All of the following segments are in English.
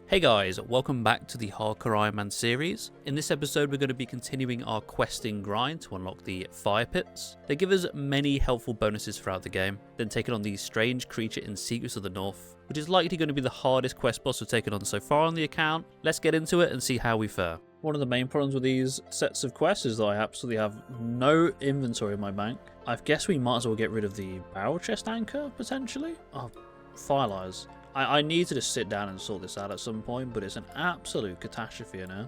Hey guys, welcome back to the Hardcore Ironman series. In this episode we're going to be continuing our questing grind to unlock the fire pits. They give us many helpful bonuses throughout the game, then taking on the strange creature in Secrets of the North, which is likely going to be the hardest quest boss we've taken on so far on the account. Let's get into it and see how we fare. One of the main problems with these sets of quests is that I absolutely have no inventory in my bank. I guess we might as well get rid of the barrel chest anchor, potentially? Oh, firelights. I need to just sit down and sort this out at some point, but it's an absolute catastrophe, you know?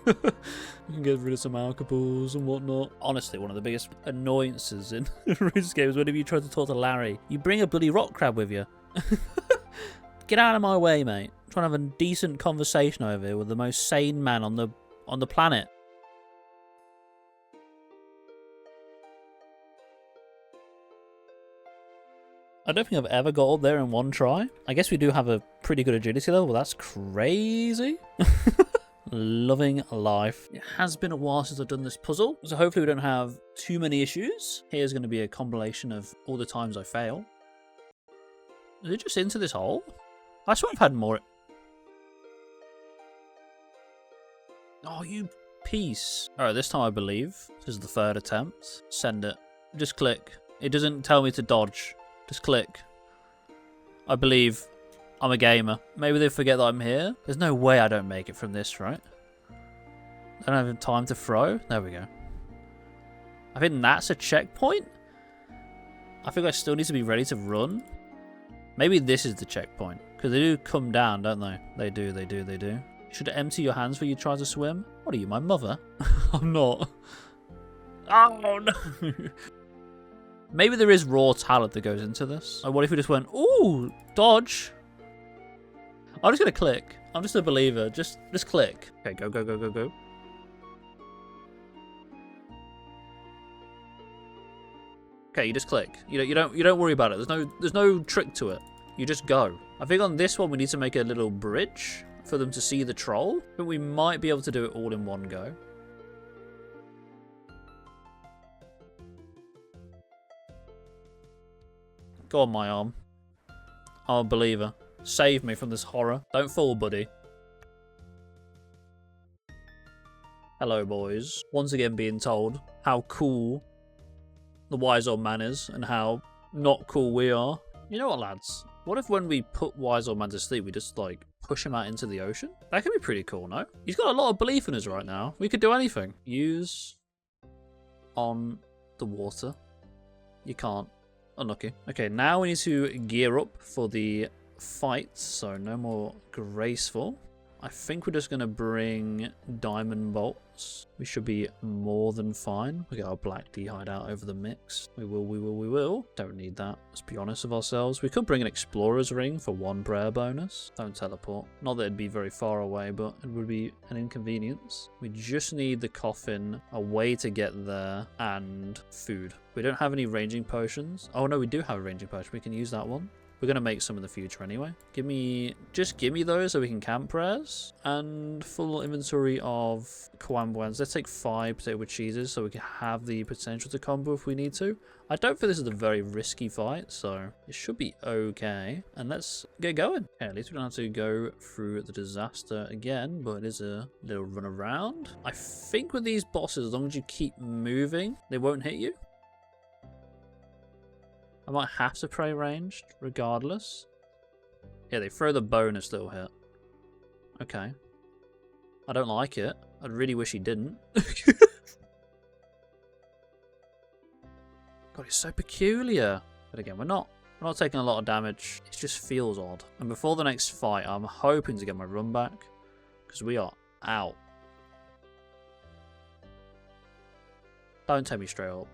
We can get rid of some alcohols and whatnot. Honestly, one of the biggest annoyances in Runescape is whenever you try to talk to Larry, you bring a bloody rock crab with you. Get out of my way, mate. I'm trying to have a decent conversation over here with the most sane man on the planet. I don't think I've ever got up there in one try. I guess we do have a pretty good agility level, but that's crazy. Loving life. It has been a while since I've done this puzzle, so hopefully we don't have too many issues. Here's going to be a compilation of all the times I fail. Is it just into this hole? I swear I've had more. Oh, you piece. Alright, this time I believe. This is the third attempt. Send it. Just click. It doesn't tell me to dodge. Just click. I believe. I'm a gamer. Maybe they forget that I'm here. There's no way I don't make it from this, right? I don't have time to throw. There we go. I think that's a checkpoint. I think I still need to be ready to run. Maybe this is the checkpoint. Because they do come down, don't they? They do. You should empty your hands before you try to swim. What are you, my mother? I'm not. Oh, no. Maybe there is raw talent that goes into this. Like, what if we just went, ooh, dodge? I'm just going to click. I'm just a believer. Just click. Okay, go. Okay, you just click. You don't worry about it. There's no trick to it. You just go. I think on this one we need to make a little bridge for them to see the troll, but we might be able to do it all in one go. Go on, my arm. I'm a believer. Save me from this horror. Don't fall, buddy. Hello, boys. Once again being told how cool the wise old man is and how not cool we are. You know what, lads? What if when we put wise old man to sleep, we just, like, push him out into the ocean? That could be pretty cool, no? He's got a lot of belief in us right now. We could do anything. Use on the water. You can't. Unlucky. Okay, now we need to gear up for the fight, so no more graceful. I think we're just going to bring diamond bolts. We should be more than fine. We got our black D hideout over the mix. We will. Don't need that. Let's be honest with ourselves. We could bring an explorer's ring for 1 prayer bonus. Don't teleport. Not that it'd be very far away, but it would be an inconvenience. We just need the coffin, a way to get there, and food. We don't have any ranging potions. Oh no, we do have a ranging potion. We can use that one. We're going to make some in the future anyway. Just give me those so we can camp prayers. And full inventory of Kwambwans. Let's take 5 potato with cheeses so we can have the potential to combo if we need to. I don't think this is a very risky fight, so it should be okay. And let's get going. Okay, at least we don't have to go through the disaster again, but it is a little run around. I think with these bosses, as long as you keep moving, they won't hit you. I might have to pray ranged, regardless. Yeah, they throw the bonus little hit. Okay. I don't like it. I really wish he didn't. God, it's so peculiar. But again, we're not taking a lot of damage. It just feels odd. And before the next fight, I'm hoping to get my run back. Because we are out. Don't take me straight up.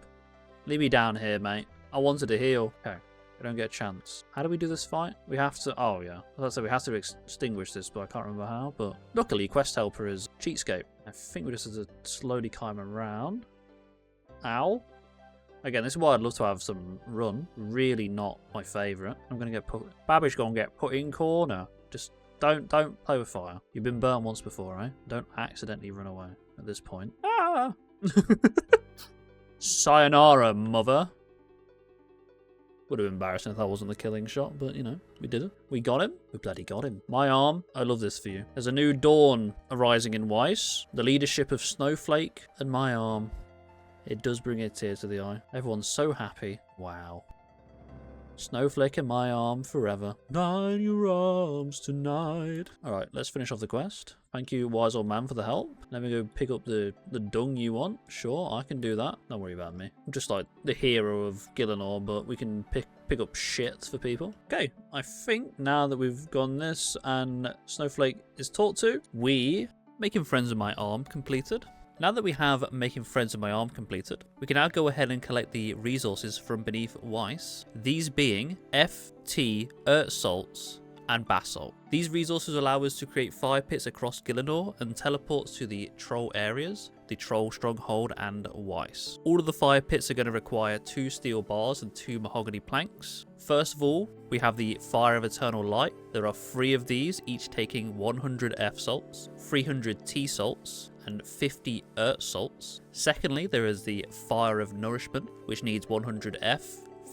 Leave me down here, mate. I wanted to heal. Okay, we don't get a chance. How do we do this fight? We have to... Oh, yeah. As I said, we have to extinguish this, but I can't remember how. But luckily, Quest Helper is Cheatscape. I think we just have to slowly climb around. Ow. Again, this is why I'd love to have some run. Really not my favourite. I'm going to get put... Babbage going to get put in corner. Just don't play with fire. You've been burnt once before, right? Don't accidentally run away at this point. Ah! Sayonara, mother. Would have been embarrassing if that wasn't the killing shot, but you know, we did it. We got him. We bloody got him. My arm. I love this for you. There's a new dawn arising in Weiss. The leadership of Snowflake and my arm. It does bring a tear to the eye. Everyone's so happy. Wow. Snowflake in my arm forever. Nine your arms tonight. Alright, let's finish off the quest. Thank you, wise old man, for the help. Let me go pick up the dung you want. Sure, I can do that. Don't worry about me. I'm just like the hero of Gillinor, but we can pick up shit for people. Okay, I think now that we've gone this and Snowflake is talked to, making friends with my arm completed. Now that we have making friends with my arm completed, we can now go ahead and collect the resources from beneath Weiss, these being FT, Earth Salts, and Basalt. These resources allow us to create fire pits across Gillinor and teleports to the troll areas, the troll stronghold, and Weiss. All of the fire pits are going to require 2 steel bars and 2 mahogany planks. First of all, we have the Fire of Eternal Light. There are 3 of these, each taking 100 F salts, 300 T salts, and 50 Earth salts. Secondly, there is the Fire of Nourishment, which needs 100 F,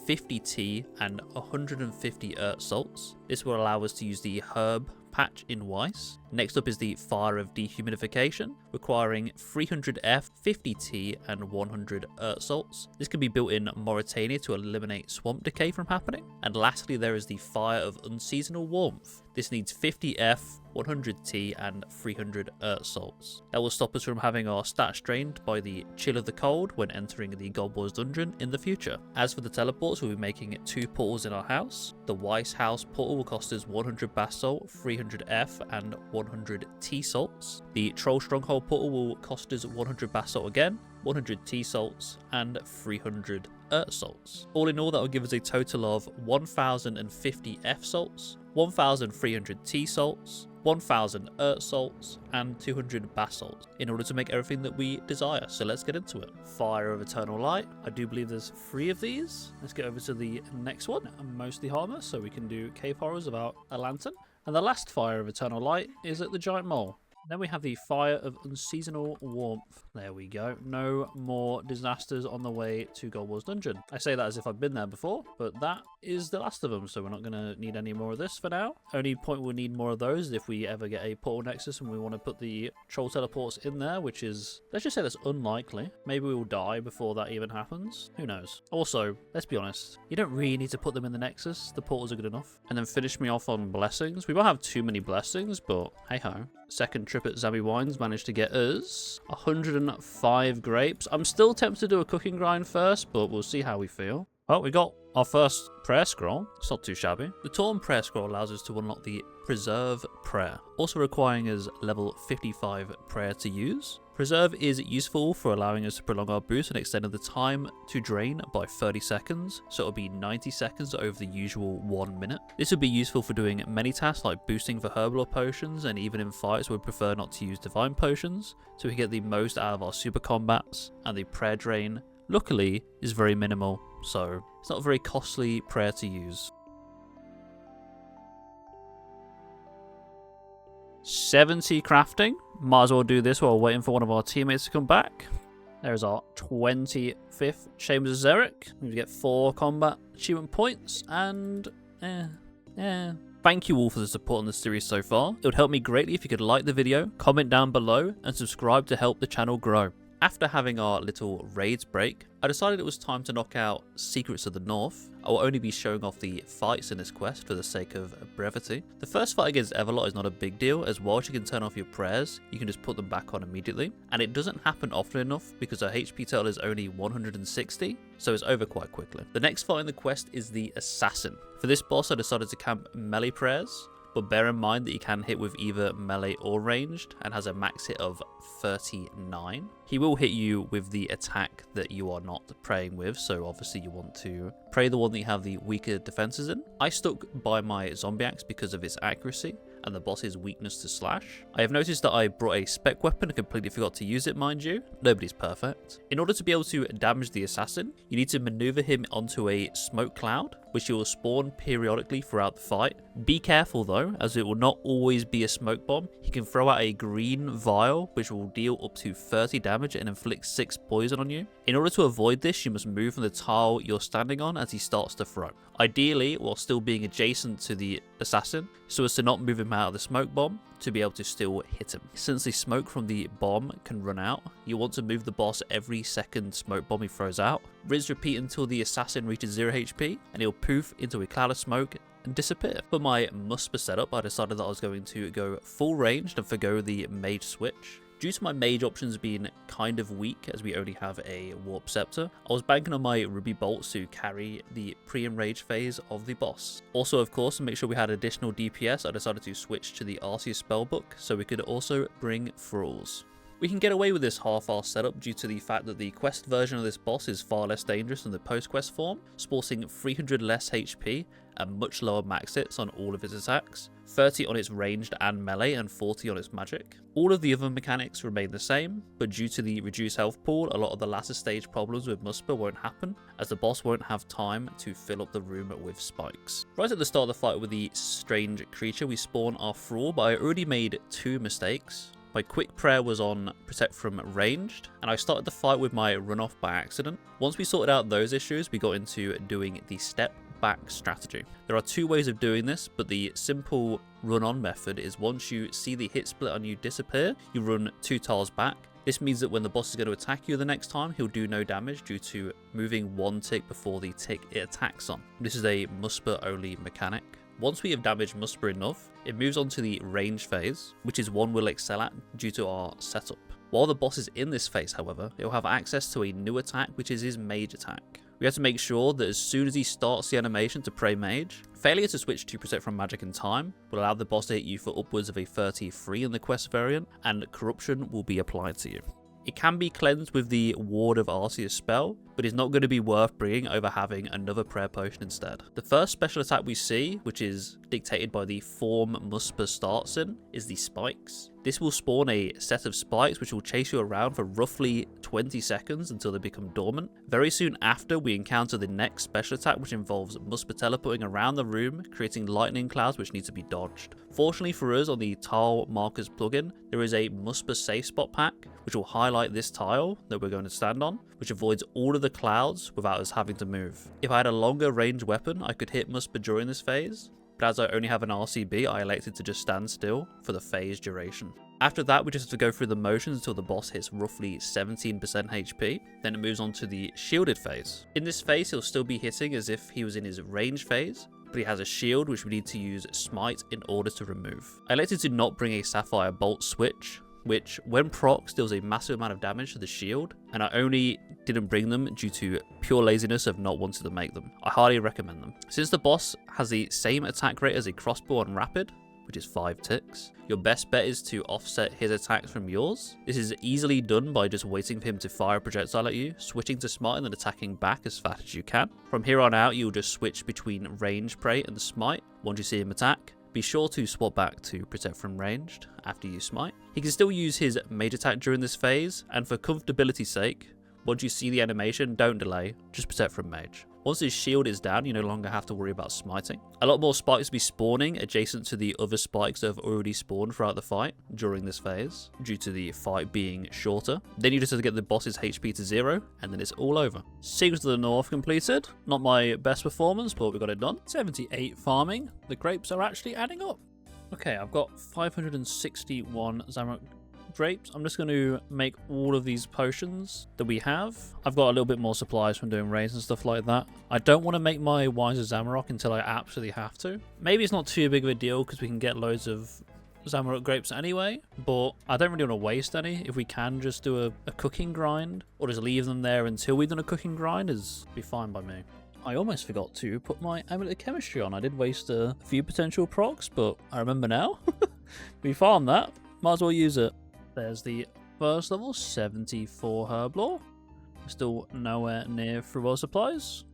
50 T, and 150 Earth salts. This will allow us to use the herb patch in Weiss. Next up is the Fire of Dehumidification, requiring 300 F, 50 T, and 100 Earth salts. This can be built in Mauritania to eliminate swamp decay from happening. And lastly, there is the Fire of Unseasonal Warmth. This needs 50 F, 100 T, and 300 Earth salts. That will stop us from having our stats drained by the chill of the cold when entering the Godboar's dungeon in the future. As for the teleports, we'll be making 2 portals in our house. The Weiss house portal will cost us 100 basalt, 300 F, and 100 T salts. The Troll Stronghold portal will cost us 100 basalt again, 100 T salts, and 300 Earth salts. All in all, that will give us a total of 1050 F salts, 1300 T salts, 1000 Earth salts, and 200 basalt in order to make everything that we desire. So let's get into it. Fire of Eternal Light. I do believe there's 3 of these. Let's get over to the next one. I'm mostly harmless, so we can do cave horrors without a lantern. And the last Fire of Eternal Light is at the Giant Mole. Then we have the Fire of Unseasonal Warmth. There we go. No more disasters on the way to Godboar's Dungeon. I say that as if I've been there before, but that is the last of them, so we're not going to need any more of this for now. Only point we'll need more of those is if we ever get a portal nexus and we want to put the troll teleports in there, which is, let's just say that's unlikely. Maybe we'll die before that even happens. Who knows? Also, let's be honest, you don't really need to put them in the nexus. The portals are good enough. And then finish me off on blessings. We won't have too many blessings, but hey ho. Second trip at Zabby Wines managed to get us 105 grapes. I'm still tempted to do a cooking grind first, but we'll see how we feel. Oh, we got our first prayer scroll. It's not too shabby. The Torn Prayer Scroll allows us to unlock the Preserve Prayer, also requiring us level 55 prayer to use. Preserve is useful for allowing us to prolong our boost and extending the time to drain by 30 seconds, so it'll be 90 seconds over the usual 1 minute. This would be useful for doing many tasks like boosting for Herblore potions, and even in fights we'd prefer not to use divine potions, so we can get the most out of our super combats, and the prayer drain, luckily, is very minimal, so it's not a very costly prayer to use. 70 crafting. Might as well do this while waiting for one of our teammates to come back. There's our 25th Chambers of Xeric. We get 4 combat achievement points, and thank you all for the support on this series so far. It would help me greatly if you could like the video, comment down below, and subscribe to help the channel grow. After having our little raids break, I decided it was time to knock out Secrets of the North. I will only be showing off the fights in this quest for the sake of brevity. The first fight against Everlot is not a big deal, as whilst you can turn off your prayers, you can just put them back on immediately. And it doesn't happen often enough because our HP total is only 160, so it's over quite quickly. The next fight in the quest is the Assassin. For this boss, I decided to camp melee prayers, but bear in mind that you can hit with either melee or ranged and has a max hit of 39. He will hit you with the attack that you are not praying with, so obviously you want to pray the one that you have the weaker defenses in. I stuck by my zombie axe because of its accuracy and the boss's weakness to slash. I have noticed that I brought a spec weapon and completely forgot to use it, mind you. Nobody's perfect. In order to be able to damage the assassin, you need to maneuver him onto a smoke cloud. which will spawn periodically throughout the fight. Be careful though, as it will not always be a smoke bomb. He can throw out a green vial, which will deal up to 30 damage and inflict 6 poison on you. In order to avoid this, you must move from the tile you're standing on as he starts to throw. Ideally, while still being adjacent to the assassin, so as to not move him out of the smoke bomb, to be able to still hit him. Since the smoke from the bomb can run out, you want to move the boss every second smoke bomb he throws out. Rinse repeat until the assassin reaches 0 HP, and he'll poof into a cloud of smoke and disappear. For my Musper setup, I decided that I was going to go full ranged and forgo the mage switch. Due to my mage options being kind of weak, as we only have a warp scepter, I was banking on my ruby bolts to carry the pre-enrage phase of the boss. Also, of course, to make sure we had additional DPS, I decided to switch to the Arceus spellbook so we could also bring thralls. We can get away with this half-assed setup due to the fact that the quest version of this boss is far less dangerous than the post-quest form, sporting 300 less HP and much lower max hits on all of its attacks, 30 on its ranged and melee and 40 on its magic. All of the other mechanics remain the same, but due to the reduced health pool, a lot of the latter stage problems with Musper won't happen, as the boss won't have time to fill up the room with spikes. Right at the start of the fight with the strange creature, we spawn our thrall, but I already made 2 mistakes. My quick prayer was on protect from ranged, and I started the fight with my run off by accident. Once we sorted out those issues, we got into doing the step back strategy. There are 2 ways of doing this, but the simple run on method is once you see the hit split on you disappear, you run 2 tiles back. This means that when the boss is going to attack you the next time, he'll do no damage due to moving 1 tick before the tick it attacks on. This is a Musper only mechanic. Once we have damaged Musper enough, it moves on to the range phase, which is one we'll excel at due to our setup. While the boss is in this phase, however, it will have access to a new attack, which is his mage attack. We have to make sure that as soon as he starts the animation to pray mage, failure to switch to protect from magic in time will allow the boss to hit you for upwards of a 33 in the quest variant, and corruption will be applied to you. It can be cleansed with the Ward of Arceus spell, but it's not going to be worth bringing over having another prayer potion instead. The first special attack we see, which is dictated by the form Musper starts in, is the spikes. This will spawn a set of spikes which will chase you around for roughly 20 seconds until they become dormant. Very soon after, we encounter the next special attack, which involves Musper teleporting around the room, creating lightning clouds which need to be dodged. Fortunately for us, on the Tile Markers plugin, there is a Musper safe spot pack, which will highlight this tile that we're going to stand on, which avoids all of the clouds without us having to move. If I had a longer range weapon, I could hit Musper during this phase, but as I only have an RCB, I elected to just stand still for the phase duration. After that, we just have to go through the motions until the boss hits roughly 17% HP, then it moves on to the shielded phase. In this phase, he'll still be hitting as if he was in his range phase, but he has a shield which we need to use Smite in order to remove. I elected to not bring a Sapphire Bolt switch, which when procs deals a massive amount of damage to the shield, and I only didn't bring them due to pure laziness of not wanting to make them. I highly recommend them. Since the boss has the same attack rate as a crossbow on rapid, which is 5 ticks, your best bet is to offset his attacks from yours. This is easily done by just waiting for him to fire a projectile at you, switching to Smite and then attacking back as fast as you can. From here on out, you'll just switch between range pray and Smite once you see him attack. Be sure to swap back to protect from ranged after you smite. He can still use his mage attack during this phase, and for comfortability's sake, once you see the animation, don't delay, just protect from mage. Once his shield is down, you no longer have to worry about smiting. A lot more spikes will be spawning adjacent to the other spikes that have already spawned throughout the fight during this phase, due to the fight being shorter. Then you just have to get the boss's HP to 0, and then it's all over. Secrets of the North completed. Not my best performance, but we got it done. 78 farming. The grapes are actually adding up. Okay, I've got 561 Zamorak grapes. I'm just going to make all of these potions that we have. I've got a little bit more supplies from doing raids and stuff like that. I don't want to make my Wise of Zamorak until I absolutely have to. Maybe it's not too big of a deal because we can get loads of Zamorak grapes anyway, but I don't really want to waste any. If we can just do a cooking grind or just leave them there until we've done a cooking grind, is be fine by me. I almost forgot to put my Amulet of Chemistry on. I did waste a few potential procs, but I remember now. We farmed that. Might as well use it. There's the first level, 74 Herblore. Still nowhere near through our supplies.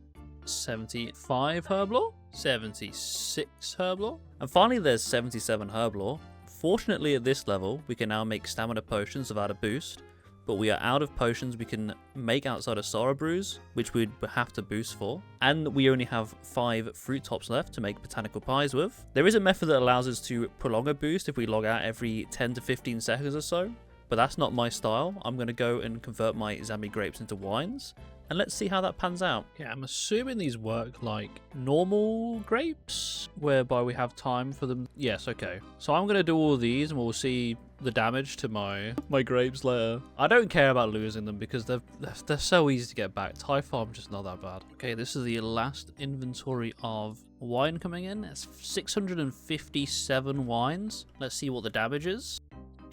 75 Herblore. 76 Herblore. And finally there's 77 Herblore. Fortunately at this level, we can now make stamina potions without a boost, but we are out of potions we can make outside of Sorrow Brews, which we'd have to boost for, and we only have 5 fruit tops left to make botanical pies with. There is a method that allows us to prolong a boost if we log out every 10 to 15 seconds or so, but that's not my style. I'm going to go and convert my Zambi grapes into wines, and let's see how that pans out. Yeah, I'm assuming these work like normal grapes, whereby we have time for them. Yes, okay. So I'm going to do all of these, and we'll see the damage to my grapes later. I don't care about losing them because they're so easy to get back. Thai farm just not that bad. Okay, this is the last inventory of wine coming in. It's 657 wines. Let's see what the damage is.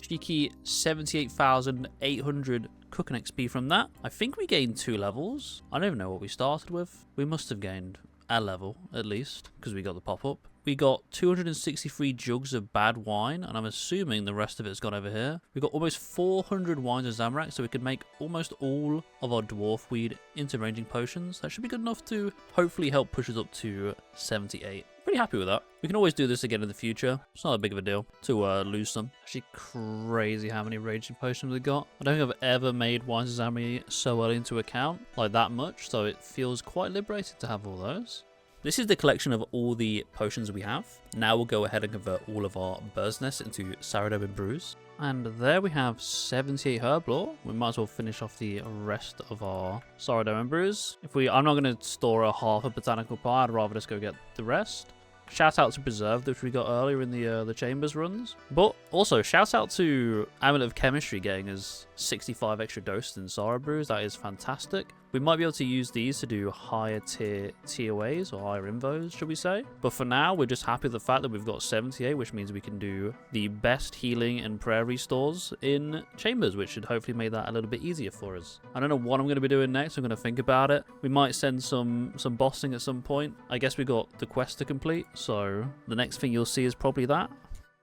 Cheeky 78,800 cooking XP from that. I think we gained 2 levels. I don't even know what we started with. We must have gained a level at least because we got the pop-up. We got 263 jugs of bad wine, and I'm assuming the rest of it's gone over here. We got almost 400 wines of Zamorak, so we could make almost all of our dwarf weed into ranging potions. That should be good enough to hopefully help push us up to 78. Pretty happy with that. We can always do this again in the future. It's not a big of a deal to lose some. Actually, crazy how many raging potions we got. I don't think I've ever made wines of Zamorak so early into account, like that much, so it feels quite liberating to have all those. This is the collection of all the potions we have. Now we'll go ahead and convert all of our bird's nests into sourdough and brews. And there we have 78 Herblore. We might as well finish off the rest of our sourdough and brews. I'm not going to store a half a botanical pie. I'd rather just go get the rest. Shout out to Preserved, which we got earlier in the Chambers runs. But also, shout out to Amulet of Chemistry getting us 65 extra doses in Sorrow Brews. That is fantastic. We might be able to use these to do higher tier TOAs or higher invos, should we say. But for now, we're just happy with the fact that we've got 78, which means we can do the best healing and prayer restores in Chambers, which should hopefully make that a little bit easier for us. I don't know what I'm going to be doing next. I'm going to think about it. We might send some bossing at some point. I guess we got the quest to complete, so the next thing you'll see is probably that.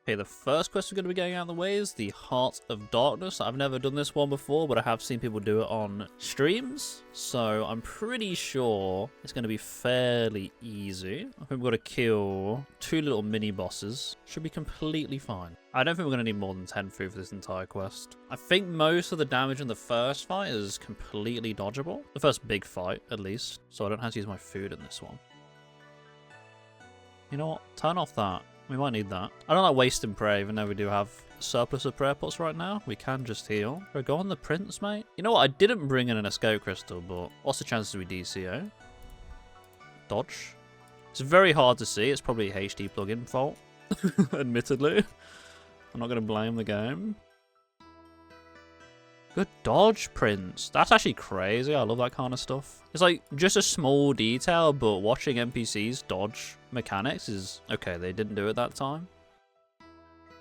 Okay, the first quest we're going to be getting out of the way is the Heart of Darkness. I've never done this one before, but I have seen people do it on streams, so I'm pretty sure it's going to be fairly easy. I think we've got to kill 2 little mini bosses. Should be completely fine. I don't think we're going to need more than 10 food for this entire quest. I think most of the damage in the first fight is completely dodgeable. The first big fight, at least, so I don't have to use my food in this one. You know what? Turn off that. We might need that. I don't like wasting prayer, even though we do have a surplus of prayer pots right now. We can just heal. Go on the prince, mate. You know what? I didn't bring in an escape crystal, but what's the chances we DCO? Dodge. It's very hard to see. It's probably a HD plugin fault, admittedly. I'm not going to blame the game. Good dodge, Prince. That's actually crazy. I love that kind of stuff. It's like just a small detail, but watching NPCs dodge mechanics is... Okay, they didn't do it that time.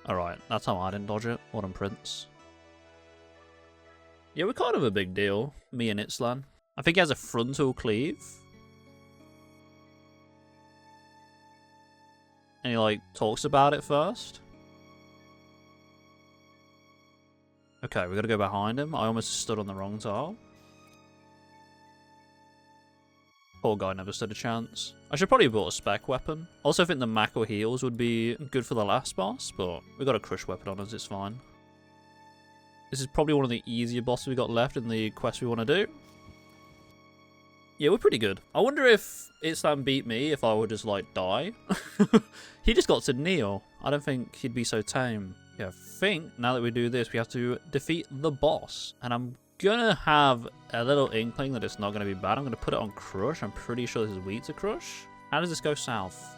Alright, that's how I didn't dodge it. What on Prince? Yeah, we're kind of a big deal. Me and Itzlan. I think he has a frontal cleave. And he like talks about it first. Okay, we gotta go behind him. I almost stood on the wrong tile. Poor guy never stood a chance. I should probably have bought a spec weapon. Also, I think the Mako heals would be good for the last boss, but we got a crush weapon on us, it's fine. This is probably one of the easier bosses we got left in the quest we want to do. Yeah, we're pretty good. I wonder if Itzlan beat me if I would just, like, die. He just got to kneel. I don't think he'd be so tame. Yeah, I think now that we do this, we have to defeat the boss. And I'm gonna have a little inkling that it's not gonna be bad. I'm gonna put it on Crush. I'm pretty sure this is weak to Crush. How does this go south?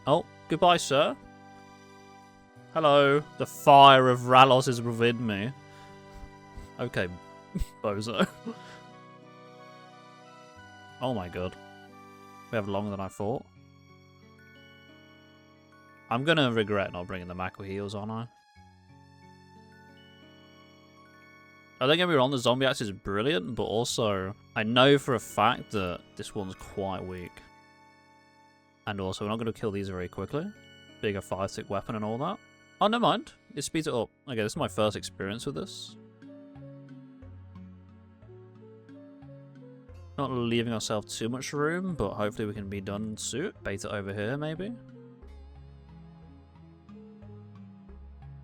Oh, goodbye, sir. Hello. The fire of Ralos is within me. Okay, bozo. Oh my god. We have longer than I thought. I'm gonna regret not bringing the Mako heals, aren't I? Don't get me wrong, the zombie axe is brilliant, but also I know for a fact that this one's quite weak. And also, we're not going to kill these very quickly. Bigger 5-tick weapon and all that. Oh, never mind. It speeds it up. Okay, this is my first experience with this. Not leaving ourselves too much room, but hopefully we can be done soon. Bait it over here, maybe.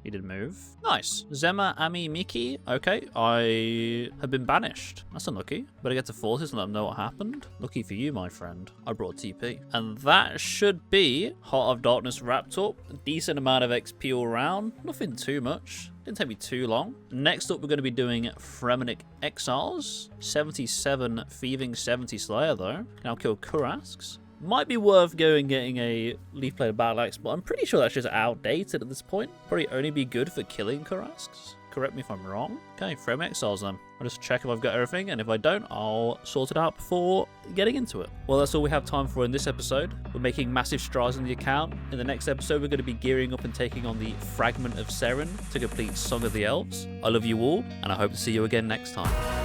He did move. Nice. Zema, Ami, Miki. Okay, I have been banished. That's unlucky. Better get to forces and let them know what happened. Lucky for you, my friend. I brought TP. And that should be Heart of Darkness wrapped up. A decent amount of XP all around. Nothing too much. Didn't take me too long. Next up, we're going to be doing Fremennik Exiles. 77 Thieving, 70 Slayer, though. Now kill Kurasks. Might be worth going getting a Leaf Blade Battle Axe, but I'm pretty sure that's just outdated at this point. Probably only be good for killing Kurasks. Correct me if I'm wrong. Okay, Fremennik Exiles then. I'll just check if I've got everything, and if I don't, I'll sort it out before getting into it. Well, that's all we have time for in this episode. We're making massive strides in the account. In the next episode, we're going to be gearing up and taking on the Fragment of Seren to complete Song of the Elves. I love you all, and I hope to see you again next time.